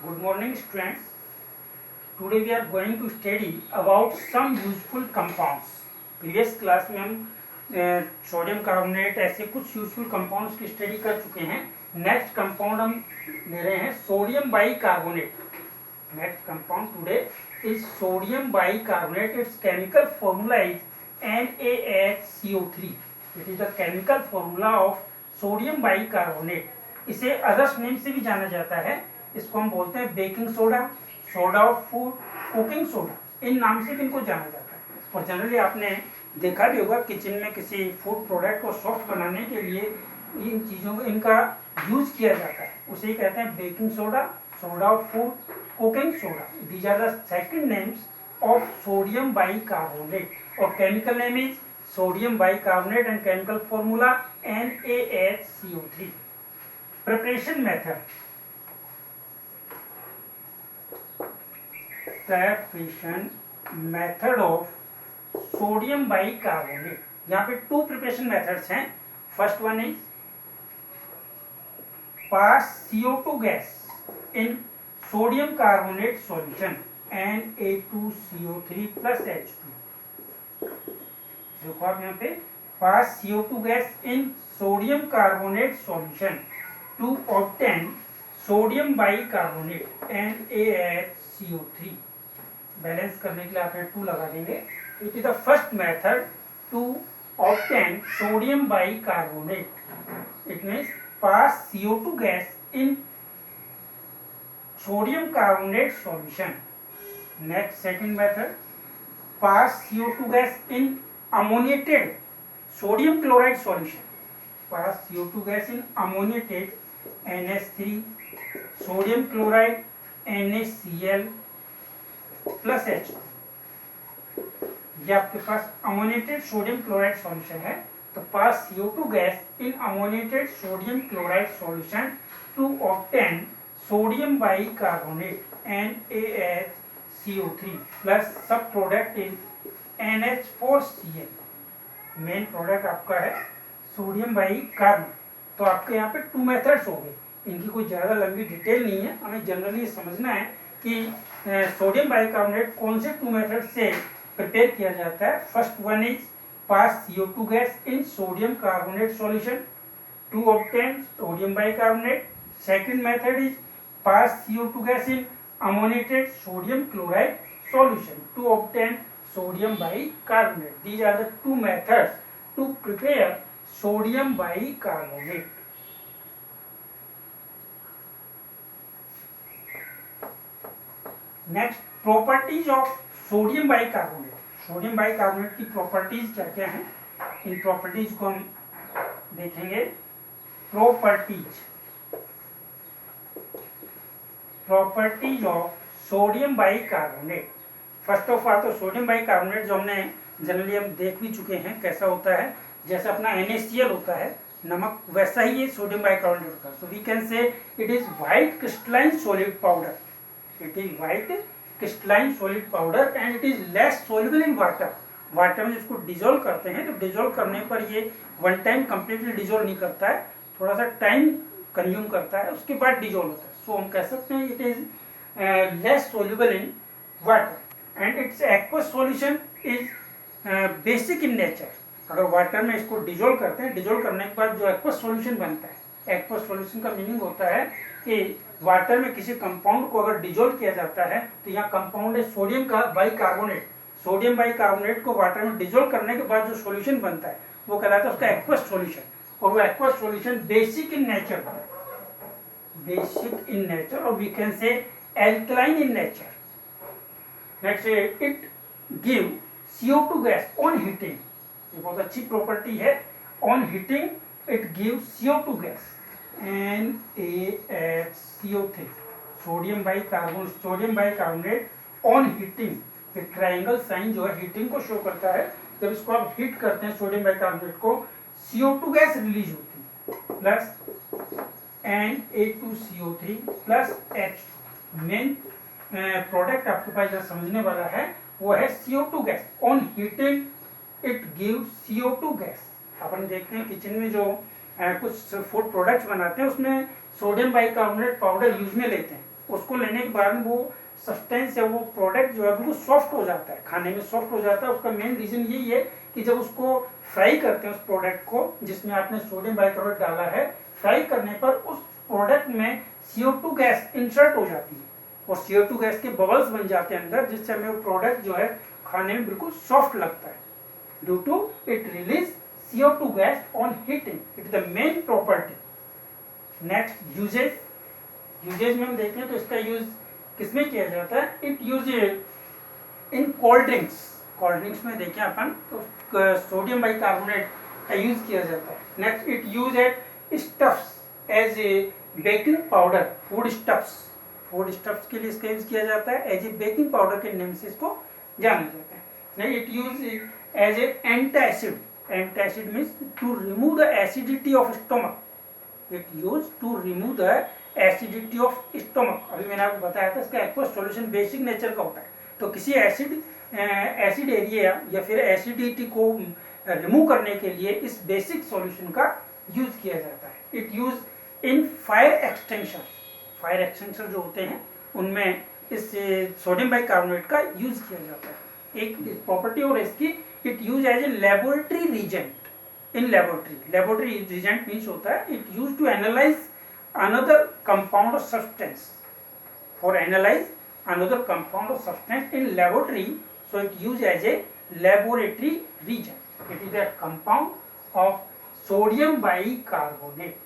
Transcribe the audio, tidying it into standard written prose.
Good morning, students. Today we are going to study about some useful compounds. Previous class में हम sodium carbonate ऐसे कुछ useful compounds की study कर चुके हैं. नेक्स्ट कंपाउंड हम ले रहे हैं sodium bicarbonate. Next compound today is sodium bicarbonate. It's chemical formula is NaHCO3. It is the chemical formula of sodium bicarbonate. इसे अदर्स नेम से भी जाना जाता है. इसको हम बोलते हैं baking soda, soda of food, cooking soda. इन नाम से भी इनको जाना जाता है. और जनरली आपने देखा भी होगा किचन में किसी फूड प्रोडक्ट को सॉफ्ट बनाने के लिए इन चीज़ों को इनका यूज किया जाता है. उसे ही कहते हैं baking soda, soda of food, cooking soda. These are the second names of sodium bicarbonate. और chemical name is sodium bicarbonate and chemical formula NaHCO3. Preparation method. Preparation method of sodium bicarbonate. यहाँ पे two preparation methods हैं. First one is pass CO2 gas in sodium carbonate solution Na2CO3 plus H2. देखो आप यहाँ पे pass CO2 gas in sodium carbonate solution to obtain sodium bicarbonate NaHCO3. Balance करने के लिए आप 2 लगा देंगे. It is the first method to obtain sodium bicarbonate. It means pass CO2 gas in sodium carbonate solution. Next second method pass CO2 gas in ammoniated sodium chloride solution. Pass CO2 gas in ammoniated NH3 sodium chloride NaCl plus H. ये आपके पास ammoniated sodium chloride solution है. तो pass CO2 gas in ammoniated sodium chloride solution to obtain sodium bicarbonate NaHCO3 plus सब product is NH4Cl. Main product आपका है sodium bicarbonate. तो आपके यहाँ पे 2 मेथड्स हो गए. इनकी कोई ज़्यादा लंबी डिटेल नहीं है. हमें जनरली समझना है कि सोडियम बाइकार्बोनेट कौन से 2 मेथड से प्रिपेयर किया जाता है. First one is pass CO2 gas in sodium carbonate solution to obtain sodium bicarbonate. Second method is pass CO2 gas in ammoniated sodium chloride solution to obtain sodium bicarbonate. These are the 2 methods to prepare sodium bicarbonate. Next properties of sodium bicarbonate. Sodium bicarbonate की properties क्या क्या हैं, इन properties को हम देखेंगे. Properties of sodium bicarbonate. First of all तो sodium bicarbonate जो हमने जनरली हम देख भी चुके हैं कैसा होता है. जैसा अपना NaCl होता है नमक, वैसा ही ये सोडियम बाइकार्बोनेट होता है. So we can say it is white crystalline solid powder. It is white crystalline solid powder and it is less soluble in water. Water में इसको डिजोल्व करते हैं तो डिजोल्व करने पर ये वन टाइम कम्प्लीटली डिजोल्व नहीं करता है, थोड़ा सा टाइम कंज्यूम करता है, उसके बाद डिजोल्व होता है. सो हम कह सकते हैं it is less soluble in water and it's aqueous solution is basic in nature. अगर वाटर में इसको डिजोल्व करते हैं, डिजोल्व करने के बाद जो एक्वस सॉल्यूशन बनता है, एक्वस सॉल्यूशन का मीनिंग होता है कि वाटर में किसी कंपाउंड को अगर डिजोल्व किया जाता है तो यहाँ कंपाउंड है सोडियम का बाइकार्बोनेट. सोडियम बाइकार्बोनेट को वाटर में डिजोल्व करने के बाद जो सॉल्यूशन बनता है वो कहलाता है उसका एक्वस सॉल्यूशन. और वो aqueous solution basic in nature होता है, बेसिक इन नेचर, और we can say alkaline in nature. Next it give CO2 gas on heating. ये बहुत अच्छी प्रॉपर्टी है. On heating it give CO2 gas NaHCO3. Sodium bicarbonate on heating. Triangle sign जो है heating को show करता है. जब इसको आप हीट करते हैं सोडियम बाइकार्बोनेट को, CO2 गैस रिलीज होती है plus Na2CO3 plus H. Main product आपके पास जो समझने वाला है वो है CO2 gas. On heating it give CO2 gas. अपन देखते हैं किचन में जो कुछ फूड प्रोडक्ट्स बनाते हैं उसमें सोडियम बाइकार्बोनेट पाउडर यूज में लेते हैं. उसको लेने के बाद में वो सब्सटेंस है, वो प्रोडक्ट जो है बिल्कुल सॉफ्ट हो जाता है, खाने में सॉफ्ट हो जाता है। उसका मेन रीज़न यही है कि जब उसको फ्राई करते हैं उस प्रोडक्ट को जिसमें आपने सोडियम बाइकार्बोनेट डाला है, फ्राई करने पर उस प्रोडक्ट में CO2 गैस इंसर्ट हो जाती है और CO2 गैस के बबल्स बन जाते हैं अंदर, जिससे हमें वो प्रोडक्ट जो है खाने में बिल्कुल सॉफ्ट लगता है। Due to it release CO2 gas on heating, it is the main property. Next uses, uses में हम देखें तो इसका यूज किसमें किया जाता है? It use in cold drinks. Cold drinks में देखें अपन तो सोडियम बाइकार्बोनेट का यूज किया जाता है। Next it use at stuffs as a baking powder, food stuffs, food stuffs के लिए इसका यूज किया जाता है, एज ए बेकिंग पाउडर के नेम से इसको जाना जाता है। It use as a antacid, antacid means to remove the acidity of stomach, it use to remove the acidity of stomach. अभी मैंने आपको बताया था इसका एक्वस सॉल्यूशन बेसिक नेचर का होता है, तो किसी एसिड एरिया या फिर एसिडिटी को रिमूव करने के लिए इस बेसिक सॉल्यूशन का यूज किया जाता है। It use in fire extension, fire extension जो होते हैं उनमें इस सोडियम बाइकार्बोनेट का यूज किया जाता है। एक प्रॉपर्टी और इसकी, it use as a laboratory reagent in laboratory. Laboratory reagent means होता है it use to analyse another compound और substance, for analyse another compound or substance in laboratory, so it used as a laboratory reagent. It is a compound of sodium bicarbonate.